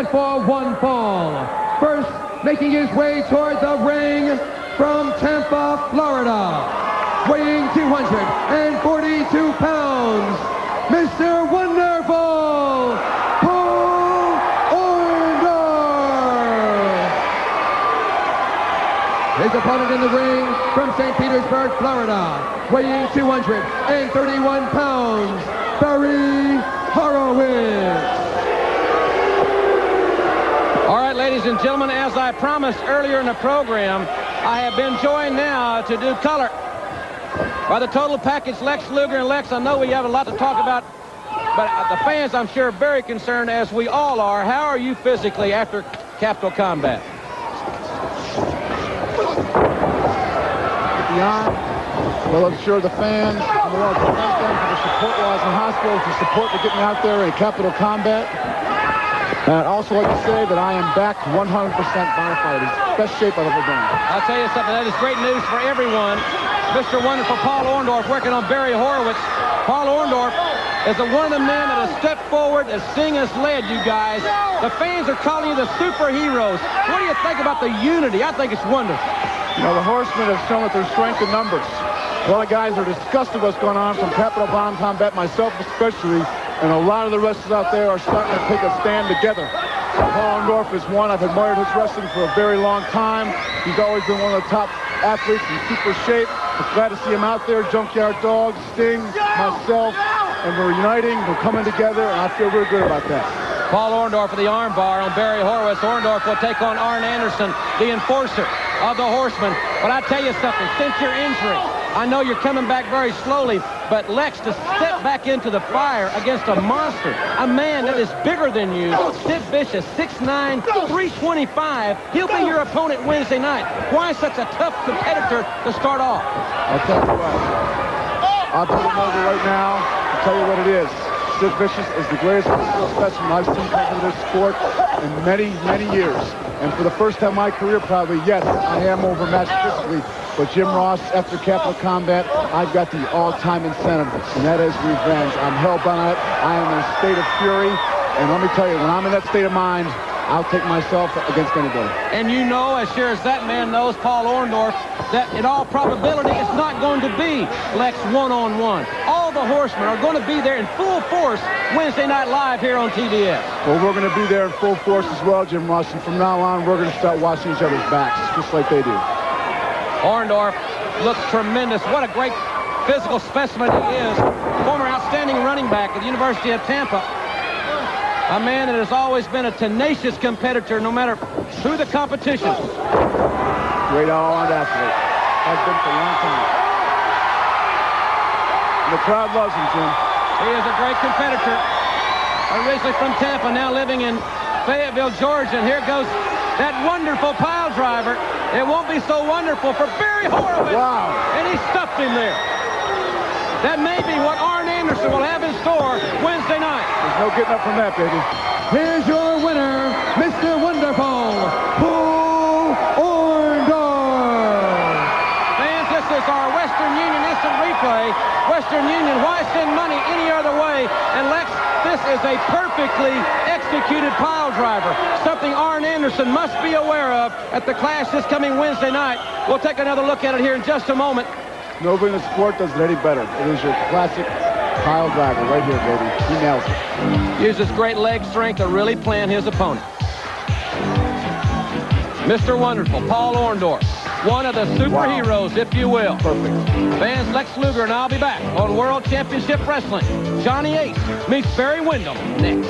set for one fall. First, making his way toward the ring from Tampa, Florida, weighing 242 pounds, Mr. Wonderful, Paul Orndorff. His opponent in the ring from St. Petersburg, Florida, weighing 231 pounds, Barry Horowitz. All right, ladies and gentlemen, as I promised earlier in the program, I have been joined now to do color by the total package, Lex Luger. And Lex, I know we have a lot to talk about, but the fans, I'm sure, are very concerned, as we all are. How are you physically after Capital Combat? Beyond, well, I'm sure the fans, I want to thank them for the support while I was in the hospital, for support to get me out there in Capital Combat. And I'd also like to say that I am back 100% bona fide. It's the best shape I've ever been in. I'll tell you something, that is great news for everyone. Mr. Wonderful Paul Orndorff working on Barry Horowitz. Paul Orndorff is one of the men that has stepped forward, as Sting has led you guys. The fans are calling you the superheroes. What do you think about the unity? I think it's wonderful. You know, the Horsemen have shown that their strength in numbers. A lot of guys are disgusted with what's going on from Capital Combat, myself especially, and a lot of the wrestlers out there are starting to take a stand together. Paul Orndorff is one. I've admired his wrestling for a very long time. He's always been one of the top athletes in super shape. I'm glad to see him out there. Junkyard Dog, Sting, myself, and we're uniting, we're coming together, and I feel really good about that. Paul Orndorff for the armbar on Barry Horowitz. Orndorff will take on Arn Anderson, the enforcer of the Horsemen. But I tell you something, since your injury, I know you're coming back very slowly, but Lex, to step back into the fire against a monster, a man that is bigger than you, Sid Vicious, 6'9", 325, he'll be your opponent Wednesday night. Why such a tough competitor to start off? I'll tell you what, I'll put him over right now and tell you what it is. Sid Vicious is the greatest physical specimen I've seen come into this sport in many, many years. And for the first time in my career, probably, yes, I am overmatched physically. But Jim Ross, after Capital Combat, I've got the all-time incentive, and that is revenge. I'm hell-bent on it. I am in a state of fury. And let me tell you, when I'm in that state of mind, I'll take myself against anybody. And you know, as sure as that man knows, Paul Orndorff, that in all probability it's not going to be Lex one-on-one. All the Horsemen are going to be there in full force Wednesday Night Live here on TBS. Well, we're going to be there in full force as well, Jim Ross. And from now on, we're going to start watching each other's backs, just like they do. Orndorff looks tremendous. What a great physical specimen he is. Former outstanding running back at the University of Tampa. A man that has always been a tenacious competitor, no matter who the competition. Great all-around athlete. Has been for a long time. And the crowd loves him, Jim. He is a great competitor. Originally from Tampa, now living in Fayetteville, Georgia. And here goes that wonderful pile driver. It won't be so wonderful for Barry Horowitz. Wow. And he stuffed him there. That may be what Arn Anderson will have in store Wednesday night. There's no getting up from that, baby. Here's your winner, Mr. Wonderful, Paul Orndorff. Fans, this is our Western Union instant replay. Western Union, why send money any other way? And Lex, this is a perfectly executed pile driver, something Arn Anderson must be aware of at the Clash this coming Wednesday night. We'll take another look at it here in just a moment. Nobody in the sport does it any better. It is your classic pile driver right here, baby. He nails it. Uses great leg strength to really plant his opponent. Mr. Wonderful, Paul Orndorff, one of the superheroes, if you will. Perfect. Fans, Lex Luger and I'll be back on World Championship Wrestling. Johnny Ace meets Barry Windham next.